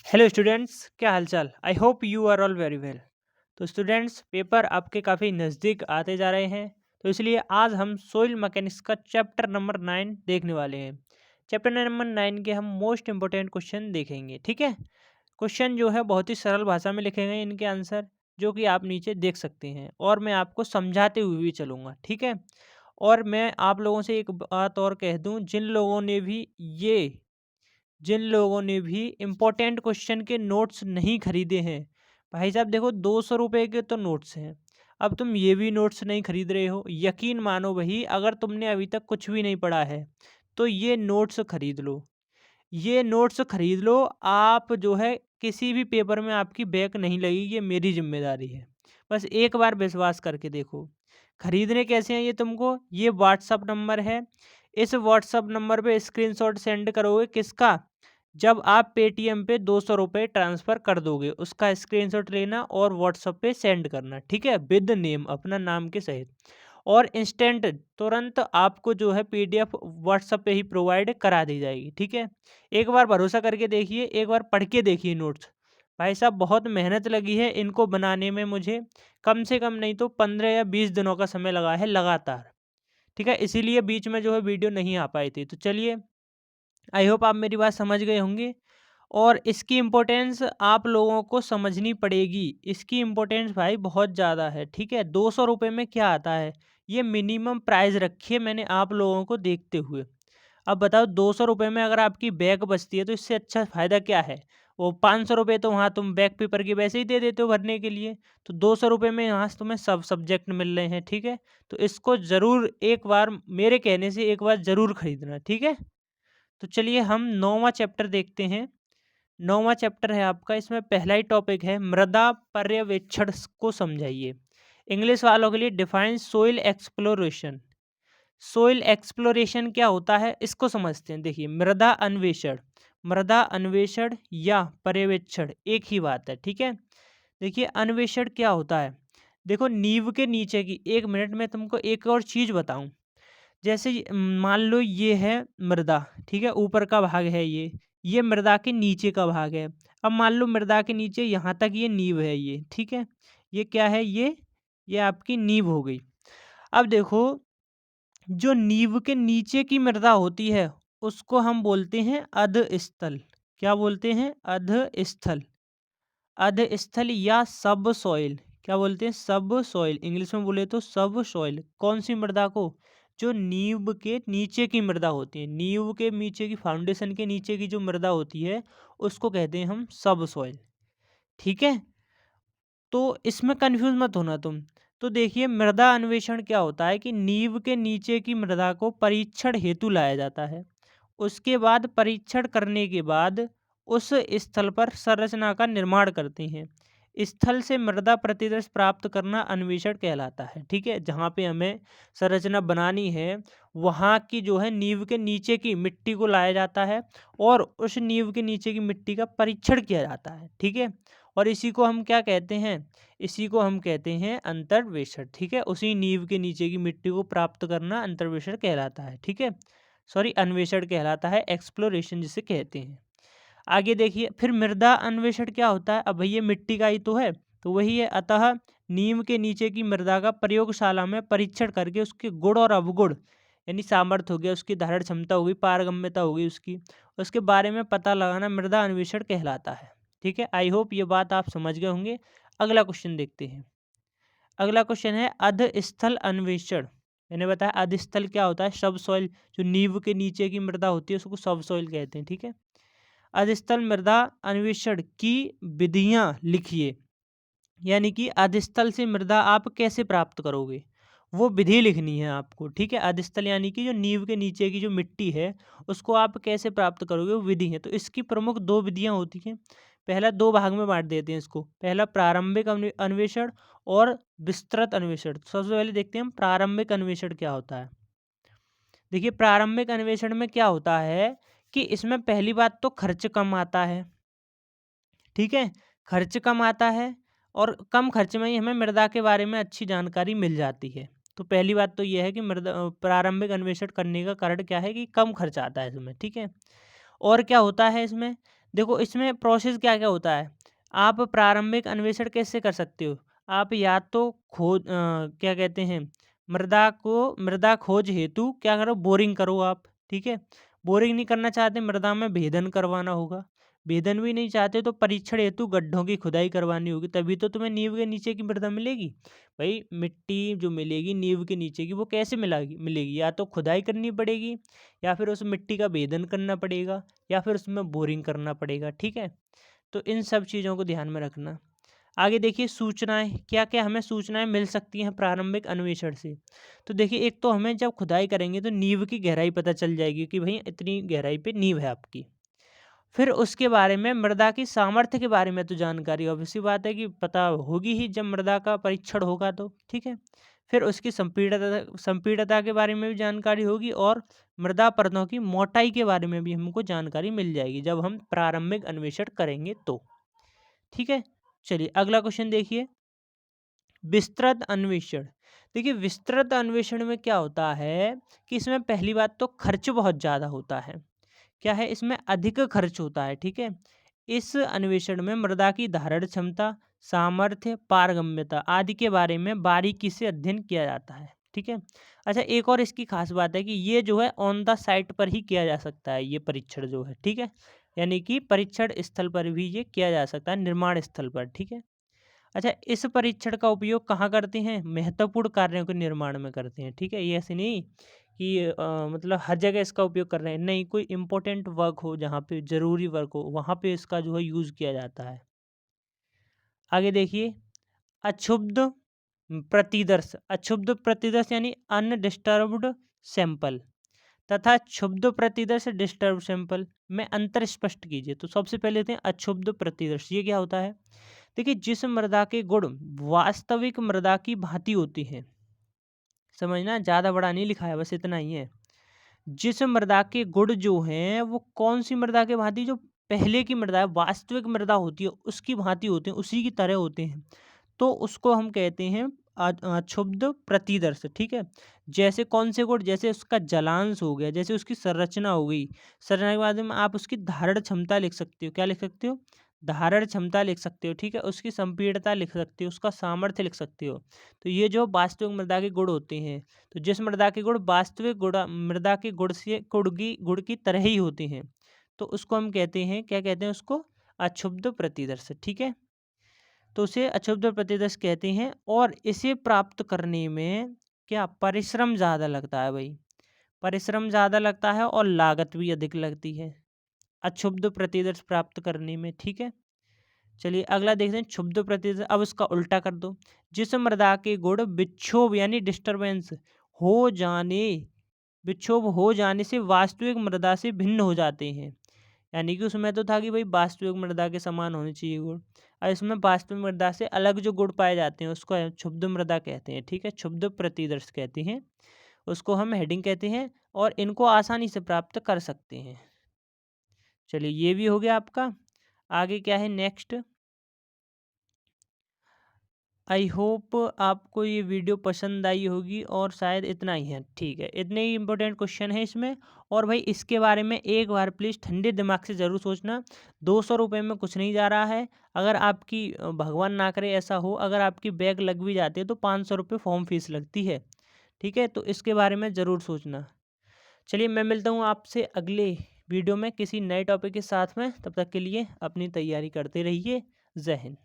Hello students, क्या हालचाल। I hope you are all very well. तो स्टूडेंट्स, पेपर आपके काफ़ी नज़दीक आते जा रहे हैं, तो इसलिए आज हम सोइल मैकेनिक्स का चैप्टर नंबर 9 देखने वाले हैं। चैप्टर नंबर 9 के हम मोस्ट इंपॉर्टेंट क्वेश्चन देखेंगे। ठीक है, क्वेश्चन जो है बहुत ही सरल भाषा में लिखे गए हैं इनके आंसर, जो कि आप नीचे देख सकते हैं, और मैं आपको समझाते हुए भी चलूँगा। ठीक है, और मैं आप लोगों से एक बात और कह दूँ, जिन लोगों ने भी इम्पोर्टेंट क्वेश्चन के नोट्स नहीं खरीदे हैं, भाई साहब देखो 200 रुपये के तो नोट्स हैं। अब तुम ये भी नोट्स नहीं खरीद रहे हो, यकीन मानो भाई, अगर तुमने अभी तक कुछ भी नहीं पढ़ा है तो ये नोट्स खरीद लो। ये नोट्स खरीद लो। आप जो है किसी भी पेपर में आपकी बैक नहीं लगेगी, ये मेरी जिम्मेदारी है। बस एक बार विश्वास करके देखो। खरीदने कैसे हैं ये तुमको, ये व्हाट्सअप नंबर है। इस व्हाट्सअप नंबर पे स्क्रीनशॉट सेंड करोगे किसका, जब आप पेटीएम पे 200 रुपये ट्रांसफ़र कर दोगे, उसका स्क्रीनशॉट लेना और व्हाट्सअप पे सेंड करना। ठीक है, विद नेम, अपना नाम के सहित। और इंस्टेंट, तुरंत आपको जो है पीडीएफ व्हाट्सएप पे ही प्रोवाइड करा दी जाएगी। ठीक है, एक बार भरोसा करके देखिए, एक बार पढ़ के देखिए नोट्स। भाई साहब बहुत मेहनत लगी है इनको बनाने में, मुझे कम से कम नहीं तो 15 या 20 दिनों का समय लगा है लगातार। ठीक है, इसीलिए बीच में जो है वीडियो नहीं आ पाई थी। तो चलिए, आई होप आप मेरी बात समझ गए होंगे, और इसकी इम्पोर्टेंस आप लोगों को समझनी पड़ेगी। इसकी इम्पोर्टेंस भाई बहुत ज़्यादा है। ठीक है, 200 रुपये में क्या आता है, ये मिनिमम प्राइस रखी है मैंने आप लोगों को देखते हुए। अब बताओ, 200 रुपये में अगर आपकी बैग बचती है तो इससे अच्छा फ़ायदा क्या है। वो 500 रुपये तो वहाँ तुम बैग पेपर के वैसे ही दे देते हो भरने के लिए, तो 200 रुपये में यहाँ से तुम्हें सब सब्जेक्ट मिल रहे हैं। ठीक है, तो इसको ज़रूर एक बार, मेरे कहने से एक बार ज़रूर खरीदना। ठीक है, तो चलिए हम 9वां चैप्टर देखते हैं। 9वां चैप्टर है आपका, इसमें पहला ही टॉपिक है मृदा पर्यवेक्षण को समझाइए। इंग्लिश वालों के लिए define soil exploration. Soil exploration क्या होता है इसको समझते हैं। देखिए, मृदा अन्वेषण या पर्यवेक्षण एक ही बात है। ठीक है, देखिए अन्वेषण क्या होता है। देखो, नींव के नीचे की, एक मिनट में तुमको एक और चीज़ बताऊं। जैसे मान लो ये है मृदा, ठीक है, ऊपर का भाग है ये मृदा के नीचे का भाग है। अब मान लो मृदा के नीचे यहाँ तक ये नींव है, ये ठीक है, ये क्या है, ये आपकी नींव हो गई। अब देखो, जो नींव के नीचे की मृदा होती है उसको हम बोलते हैं अधस्थल। क्या बोलते हैं, अधस्थल। अधस्थल या सब सॉइल। क्या बोलते हैं, सब सॉइल, इंग्लिश में बोले तो सब सॉइल। कौन सी मृदा को, जो नींव के नीचे की मृदा होती है, नींव के नीचे की, फाउंडेशन के नीचे की जो मृदा होती है उसको कहते हैं हम सब सॉइल। ठीक है, तो इसमें कंफ्यूज मत होना तुम। तो देखिए, मृदा अन्वेषण क्या होता है कि नींव के नीचे की मृदा को परीक्षण हेतु लाया जाता है। उसके बाद परीक्षण करने के बाद उस स्थल पर संरचना का निर्माण करते हैं। स्थल से मृदा प्रतिदर्श प्राप्त करना अन्वेषण कहलाता है। ठीक है, जहाँ पे हमें संरचना बनानी है, वहाँ की जो है नींव के नीचे की मिट्टी को लाया जाता है और उस नींव के नीचे की मिट्टी का परीक्षण किया जाता है। ठीक है, और इसी को हम क्या कहते हैं, इसी को हम कहते हैं अंतर्वेषण। ठीक है, उसी नींव के नीचे की मिट्टी को प्राप्त करना अंतर्वेषण कहलाता है। ठीक है, सॉरी, अन्वेषण कहलाता है, एक्सप्लोरेशन जिसे कहते हैं। आगे देखिए, फिर मृदा अन्वेषण क्या होता है। अब भैया मिट्टी का ही तो है, तो वही है। अतः नीम के नीचे की मृदा का प्रयोगशाला में परीक्षण करके उसके गुण और अवगुण, यानी सामर्थ्य हो गया, उसकी धारण क्षमता होगी, पारगम्यता होगी उसके बारे में पता लगाना मृदा अन्वेषण कहलाता है। ठीक है, आई होप ये बात आप समझ गए होंगे। अगला क्वेश्चन देखते हैं। अगला क्वेश्चन है अधस्थल अन्वेषण। मैंने बताया अधस्थल क्या होता है, सब सॉइल। जो नींव के नीचे की मृदा होती है उसको सब सॉइल कहते हैं। ठीक है, अधस्थल मृदा अन्वेषण की विधियां लिखिए, यानी कि अधस्थल से मृदा आप कैसे प्राप्त करोगे, वो विधि लिखनी है आपको। ठीक है, अधस्थल यानी कि जो नींव के नीचे की जो मिट्टी है उसको आप कैसे प्राप्त करोगे, वो विधि है। तो इसकी प्रमुख दो विधियां होती हैं। पहला, दो भाग में बांट देते हैं इसको। पहला प्रारंभिक अन्वेषण और विस्तृत अन्वेषण। तो सबसे पहले देखते हैं हम प्रारंभिक अन्वेषण क्या होता है। देखिए, प्रारंभिक अन्वेषण में क्या होता है कि इसमें पहली बात तो खर्च कम आता है। ठीक है, खर्च कम आता है और कम खर्च में ही हमें मृदा के बारे में अच्छी जानकारी मिल जाती है। तो पहली बात तो यह है कि मृदा प्रारंभिक अन्वेषण करने का कारण क्या है कि कम खर्च आता है इसमें। ठीक है, और क्या होता है इसमें, देखो इसमें प्रोसेस क्या क्या होता है। आप प्रारंभिक अन्वेषण कैसे कर सकते हो। आप या तो खोज क्या कहते हैं, मृदा खोज हेतु क्या करो, बोरिंग करो आप। ठीक है, बोरिंग नहीं करना चाहते, मृदा में भेदन करवाना होगा। भेदन भी नहीं चाहते तो परीक्षण हेतु गड्ढों की खुदाई करवानी होगी, तभी तो तुम्हें नींव के नीचे की मृदा मिलेगी। भाई मिट्टी जो मिलेगी नींव के नीचे की, वो कैसे मिलेगी, या तो खुदाई करनी पड़ेगी, या फिर उस मिट्टी का भेदन करना पड़ेगा, या फिर उसमें बोरिंग करना पड़ेगा। ठीक है, तो इन सब चीज़ों को ध्यान में रखना। आगे देखिए सूचनाएं, क्या क्या हमें सूचनाएं मिल सकती हैं प्रारंभिक अन्वेषण से। तो देखिए एक तो हमें जब खुदाई करेंगे तो नींव की गहराई पता चल जाएगी कि भाई इतनी गहराई पे नींव है आपकी। फिर उसके बारे में मृदा की सामर्थ्य के बारे में तो जानकारी ऑब्वियस सी बात है कि पता होगी ही जब मृदा का परीक्षण होगा तो। ठीक है, फिर उसकी संपीड़ता के बारे में भी जानकारी होगी, और मृदा परतों की मोटाई के बारे में भी हमको जानकारी मिल जाएगी जब हम प्रारंभिक अन्वेषण करेंगे तो। ठीक है, चलिए अगला क्वेश्चन देखिए, विस्तृत अन्वेषण। देखिए विस्तृत अन्वेषण में क्या होता है कि इसमें पहली बात तो खर्च बहुत ज़्यादा होता है। क्या है, इसमें अधिक खर्च होता है। ठीक है, इस अन्वेषण में मृदा की धारण क्षमता, सामर्थ्य, पारगम्यता आदि के बारे में बारीकी से अध्ययन किया जाता है। ठीक है, अच्छा एक और इसकी खास बात है कि ये जो है ऑन द साइट पर ही किया जा सकता है, ये परीक्षण जो है। ठीक है, यानी कि परीक्षण स्थल पर भी ये किया जा सकता है, निर्माण स्थल पर। ठीक है, अच्छा इस परीक्षण का उपयोग कहाँ करते हैं, महत्वपूर्ण कार्यों के निर्माण में करते हैं। ठीक है, ये ऐसे नहीं कि मतलब हर जगह इसका उपयोग कर रहे हैं, नहीं, कोई इम्पोर्टेंट वर्क हो, जहाँ पे ज़रूरी वर्क हो, वहाँ पे इसका जो है यूज़ किया जाता है। आगे देखिए, अक्षुब्ध अक्षुब्ध प्रतिदर्श यानी अनडिस्टर्ब्ड सैंपल तथा क्षुब्ध प्रतिदर्श डिस्टर्ब सैंपल में अंतर स्पष्ट कीजिए। तो सबसे पहले लेते हैं अक्षुब्ध प्रतिदर्श, ये क्या होता है। देखिए जिस मृदा के गुण वास्तविक मृदा की भांति होती हैं, समझना ज़्यादा बड़ा नहीं लिखा है, बस इतना ही है। जिस मृदा के गुण जो हैं वो कौन सी मृदा के भांति, जो पहले की मृदा है, वास्तविक मृदा होती है उसकी भांति होते हैं, उसी की तरह होते हैं, तो उसको हम कहते हैं क्षुब्ध प्रतिदर्श। ठीक है, जैसे कौन से गुण, जैसे उसका जलांश हो गया, जैसे उसकी संरचना हो गई, संरचना के बाद में आप उसकी धारण क्षमता लिख सकते हो। क्या लिख सकते हो, धारण क्षमता लिख सकते हो। ठीक है, उसकी संपीड़ता लिख सकते हो, उसका सामर्थ्य लिख सकते हो। तो ये जो वास्तविक मृदा के गुण होते हैं, तो जिस मृदा के गुण वास्तविक मृदा के गुण की तरह ही होते हैं, तो उसको हम कहते हैं, क्या कहते हैं उसको, अक्षुब्ध प्रतिदर्श। ठीक है, तो उसे अक्षुब्ध प्रतिदर्श कहते हैं, और इसे प्राप्त करने में क्या परिश्रम ज़्यादा लगता है भाई, परिश्रम ज़्यादा लगता है और लागत भी अधिक लगती है अक्षुब्ध प्रतिदर्श प्राप्त करने में। ठीक है, चलिए अगला देखते हैं क्षुब्ध प्रतिदर्श। अब उसका उल्टा कर दो, जिस मृदा के गुण विक्षोभ यानी डिस्टरबेंस हो जाने विक्षोभ हो जाने से वास्तविक मृदा से भिन्न हो जाते हैं। यानी कि उसमें तो था कि भाई वास्तविक मृदा के समान होने चाहिए गुण, और इसमें वास्तविक मृदा से अलग जो गुण पाए जाते हैं उसको हम क्षुब्ध मृदा कहते हैं। ठीक है, क्षुब्ध प्रतिदर्श कहते हैं, उसको हम हेडिंग कहते हैं, और इनको आसानी से प्राप्त कर सकते हैं। चलिए ये भी हो गया आपका। आगे क्या है नेक्स्ट। आई होप आपको ये वीडियो पसंद आई होगी, और शायद इतना ही है। ठीक है, इतने ही इंपॉर्टेंट क्वेश्चन है इसमें। और भाई इसके बारे में एक बार प्लीज़ ठंडे दिमाग से ज़रूर सोचना। 200 रुपये में कुछ नहीं जा रहा है। अगर आपकी भगवान ना करे ऐसा हो, अगर आपकी बैग लग भी जाती है तो 500 रुपये फॉर्म फीस लगती है। ठीक है, तो इसके बारे में ज़रूर सोचना। चलिए मैं मिलता हूँ आपसे अगले वीडियो में किसी नए टॉपिक के साथ में, तब तक के लिए अपनी तैयारी करते रहिए। जय हिंद।